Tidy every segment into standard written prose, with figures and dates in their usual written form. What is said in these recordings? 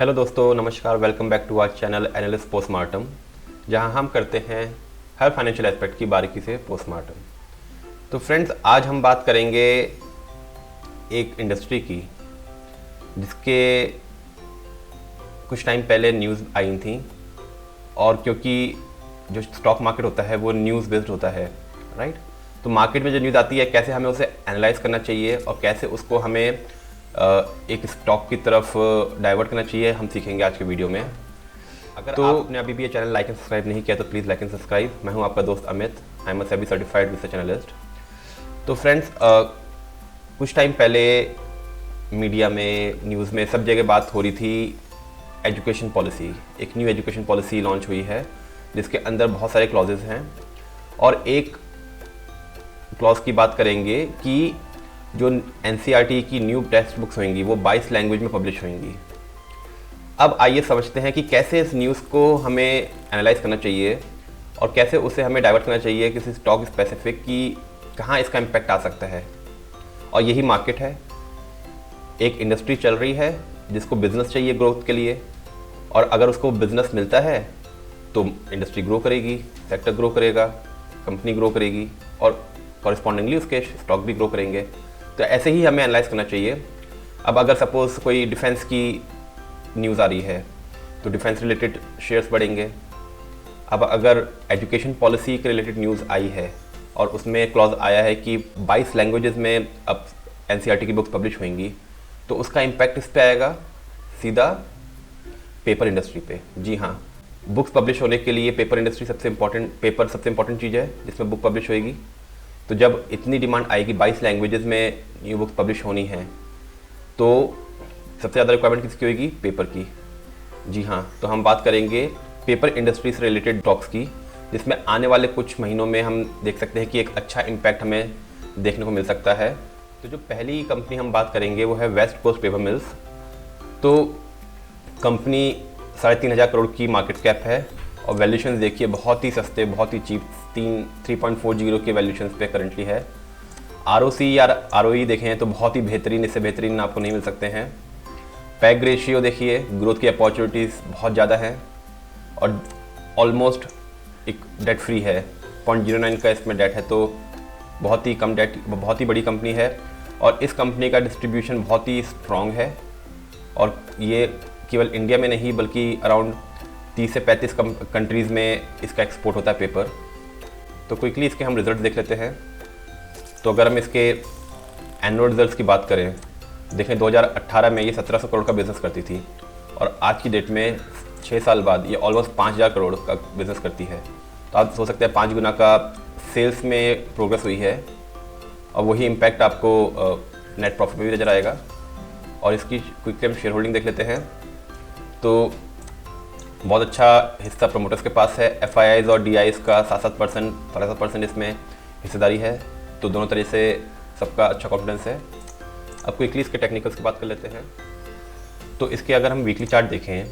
Hello दोस्तों, नमस्कार। Welcome back to our channel analyst postmortem, जहां हम करते हैं हर फाइनेंशियल एस्पेक्ट की बारीकी से पोस्टमार्टम। तो फ्रेंड्स, आज हम बात करेंगे एक इंडस्ट्री की जिसके कुछ टाइम पहले न्यूज़ आई थी, और क्योंकि जो स्टॉक मार्केट होता है वो न्यूज़ बेस्ड होता है, राइट। तो मार्केट में जो न्यूज़ आती है कैसे हमें उसे एनालाइज करना चाहिए और कैसे उसको हमें एक स्टॉक की तरफ डाइवर्ट करना चाहिए, हम सीखेंगे आज के वीडियो में। अगर तो आपने अभी भी ये चैनल लाइक एंड सब्सक्राइब नहीं किया तो प्लीज़ लाइक एंड सब्सक्राइब। मैं हूं आपका दोस्त Amit, I am a SEBI certified research analyst. तो फ्रेंड्स, कुछ टाइम पहले मीडिया में, न्यूज़ में, सब जगह बात हो रही थी एजुकेशन पॉलिसी। एक न्यू एजुकेशन पॉलिसी लॉन्च हुई है जिसके अंदर बहुत सारे क्लॉजेज हैं, और एक क्लॉज की बात करेंगे कि जो एनसीईआरटी की न्यू टेक्स्ट बुक्स होंगी वो 22 लैंग्वेज में पब्लिश होंगी। अब आइए समझते हैं कि कैसे इस न्यूज़ को हमें एनालाइज करना चाहिए और कैसे उसे हमें डाइवर्ट करना चाहिए किसी स्टॉक स्पेसिफिक की, कहाँ इसका इम्पैक्ट आ सकता है। और यही मार्केट है, एक इंडस्ट्री चल रही है जिसको बिजनेस चाहिए ग्रोथ के लिए, और अगर उसको बिजनेस मिलता है तो इंडस्ट्री ग्रो करेगी, सेक्टर ग्रो करेगा, कंपनी ग्रो करेगी, और कॉरस्पॉन्डिंगली उसके स्टॉक भी ग्रो करेंगे। तो ऐसे ही हमें एनालाइज करना चाहिए। अब अगर सपोज़ कोई डिफेंस की न्यूज़ आ रही है तो डिफेंस रिलेटेड शेयर्स बढ़ेंगे। अब अगर एजुकेशन पॉलिसी के रिलेटेड न्यूज़ आई है और उसमें क्लॉज आया है कि 22 लैंग्वेजेस में अब एनसीईआरटी की बुक्स पब्लिश होंगी, तो उसका इम्पैक्ट इस पे आएगा सीधा पेपर इंडस्ट्री पे। जी हाँ, बुक्स पब्लिश होने के लिए पेपर इंडस्ट्री सबसे इम्पॉर्टेंट चीज़ है जिसमें बुक पब्लिश होएगी। तो जब इतनी डिमांड आएगी, 22 लैंग्वेजेस में न्यू बुक्स पब्लिश होनी है, तो सबसे ज़्यादा रिक्वायरमेंट किसकी होगी? पेपर की। जी हाँ, तो हम बात करेंगे पेपर इंडस्ट्री से रिलेटेड स्टॉक्स की, जिसमें आने वाले कुछ महीनों में हम देख सकते हैं कि एक अच्छा इम्पैक्ट हमें देखने को मिल सकता है। तो जो पहली कंपनी हम बात करेंगे वो है वेस्ट कोस्ट पेपर मिल्स। तो कंपनी 3,500 करोड़ की मार्केट कैप है, और वैल्यूशन देखिए बहुत ही सस्ते, बहुत ही चीप, 3.40 के वैल्यूशन पे करंटली है। आरओसी या आरओई देखें तो बहुत ही बेहतरीन, इससे बेहतरीन आपको नहीं मिल सकते हैं। पैग रेशियो देखिए, ग्रोथ की अपॉर्चुनिटीज़ बहुत ज़्यादा है, और ऑलमोस्ट एक डेट फ्री है, 0.09 का इसमें डेट है, तो बहुत ही कम डेट, बहुत ही बड़ी कंपनी है। और इस कंपनी का डिस्ट्रीब्यूशन बहुत ही स्ट्रॉन्ग है, और ये केवल इंडिया में नहीं बल्कि अराउंड 30 से 35 कंट्रीज़ में इसका एक्सपोर्ट होता है पेपर। तो क्विकली इसके हम रिजल्ट देख लेते हैं। तो अगर हम इसके एनुअल रिजल्ट्स की बात करें, देखें 2018 में ये 1700 करोड़ का बिज़नेस करती थी, और आज की डेट में 6 साल बाद ये ऑलमोस्ट 5000 करोड़ का बिज़नेस करती है। तो आप सोच सकते हैं 5 गुना का सेल्स में प्रोग्रेस हुई है, और वही इम्पैक्ट आपको नेट प्रॉफिट में भी नजर आएगा। और इसकी क्विकली हम शेयर होल्डिंग देख लेते हैं। तो बहुत अच्छा हिस्सा प्रमोटर्स के पास है, एफआईआईज और डीआईज का 7% इसमें हिस्सेदारी है। तो दोनों तरह से सबका अच्छा कॉन्फिडेंस है। अब क्विकली इसके टेक्निकल्स की बात कर लेते हैं। तो इसके अगर हम वीकली चार्ट देखें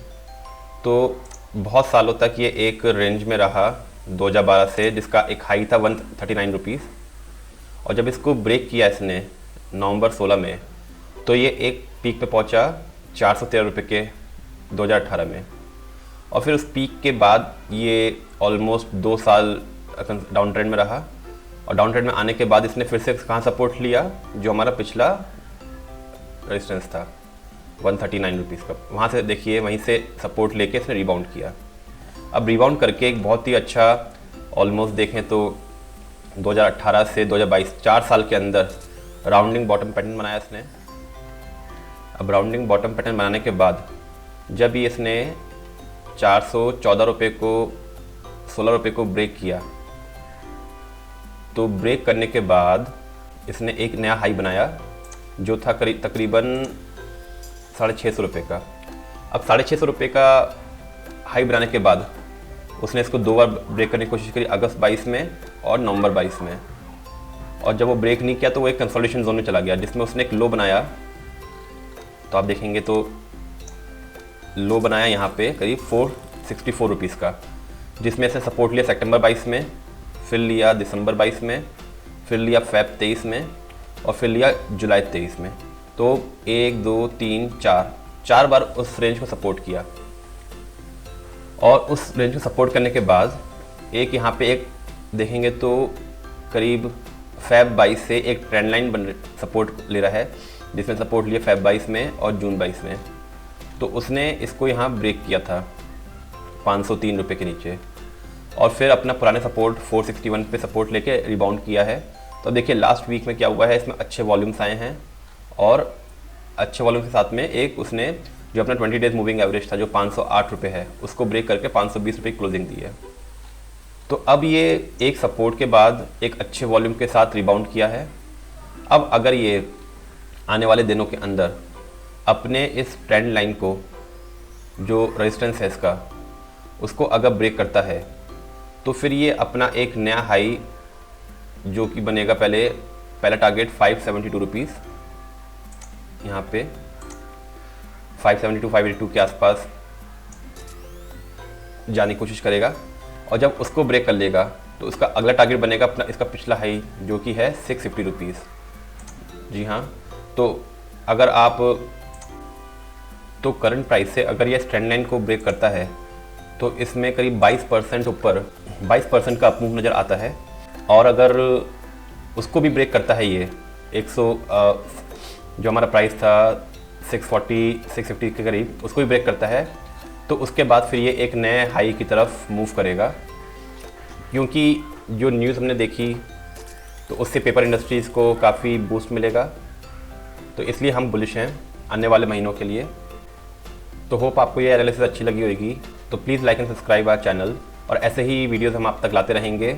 तो बहुत सालों तक ये एक रेंज में रहा 2012 से, जिसका एक हाई था 139 रुपीज़, और जब इसको ब्रेक किया इसने नवंबर 16 में, तो ये एक पीक पे पहुंचा 413 रुपये के 2018 में। और फिर उस पीक के बाद ये ऑलमोस्ट 2 साल डाउन ट्रेंड में रहा, और डाउन ट्रेंड में आने के बाद इसने फिर से कहाँ सपोर्ट लिया? जो हमारा पिछला रेजिस्टेंस था 139 रुपीज़ का, वहाँ से देखिए वहीं से सपोर्ट लेके इसने रिबाउंड किया। अब रिबाउंड करके एक बहुत ही अच्छा, ऑलमोस्ट देखें तो 2018 से 2022 4 साल के अंदर राउंडिंग बॉटम पैटर्न बनाया इसने। अब राउंडिंग बॉटम पैटर्न बनाने के बाद जब ये इसने 414 रुपये को 16 रुपये को ब्रेक किया, तो ब्रेक करने के बाद इसने एक नया हाई बनाया जो था तकरीबन 650 रुपये का। अब 650 रुपये का हाई बनाने के बाद उसने इसको 2 बार ब्रेक करने की कोशिश करी, अगस्त 22 में और नवंबर 22 में। और जब वो ब्रेक नहीं किया तो वो एक कंसोलिडेशन जोन में चला गया, जिसमें उसने एक लो बनाया। तो आप देखेंगे तो लो बनाया यहाँ पे करीब 464 रुपीज़ का, जिसमें से सपोर्ट लिया सितंबर 22 में, फिर लिया दिसंबर 22 में, फिर लिया फेब 23 में, और फिर लिया जुलाई 23 में। तो 1 2 3 4 4 बार उस रेंज को सपोर्ट किया और उस रेंज को सपोर्ट करने के बाद एक यहाँ पे एक देखेंगे तो करीब फेब 22 से एक ट्रेंड लाइन सपोर्ट ले रहा है, जिसमें सपोर्ट लिया फेब 22 में और जून 22 में। तो उसने इसको यहाँ ब्रेक किया था 503 रुपये के नीचे और फिर अपना पुराने सपोर्ट 461 पे सपोर्ट लेके रिबाउंड किया है। तो देखिए लास्ट वीक में क्या हुआ है, इसमें अच्छे वॉल्यूम्स आए हैं और अच्छे वॉल्यूम के साथ में एक उसने जो अपना 20 डेज मूविंग एवरेज था जो 508 रुपये है उसको ब्रेक करके 520 रुपये की क्लोजिंग दी है। तो अब ये एक सपोर्ट के बाद एक अच्छे वॉल्यूम के साथ रिबाउंड किया है। अब अगर ये आने वाले दिनों के अंदर अपने इस ट्रेंड लाइन को जो रेजिस्टेंस है इसका उसको अगर ब्रेक करता है तो फिर ये अपना एक नया हाई जो कि बनेगा पहला टारगेट 572 रुपीज़, यहाँ पे 572 582 के आसपास जाने की कोशिश करेगा और जब उसको ब्रेक कर लेगा तो उसका अगला टारगेट बनेगा अपना इसका पिछला हाई जो कि है 650 रुपीज़। जी हाँ, तो अगर आप तो करंट प्राइस से अगर ये ट्रेंड लाइन को ब्रेक करता है तो इसमें करीब 22% ऊपर 22% का अपमूव नज़र आता है। और अगर उसको भी ब्रेक करता है ये 100 जो हमारा प्राइस था 640 650 के करीब उसको भी ब्रेक करता है तो उसके बाद फिर ये एक नए हाई की तरफ मूव करेगा, क्योंकि जो न्यूज़ हमने देखी तो उससे पेपर इंडस्ट्रीज़ को काफ़ी बूस्ट मिलेगा। तो इसलिए हम बुलिश हैं आने वाले महीनों के लिए। तो होप आपको ये एनालिसिस अच्छी लगी होगी। तो please like and subscribe our channel और ऐसे ही वीडियोज़ हम आप तक लाते रहेंगे।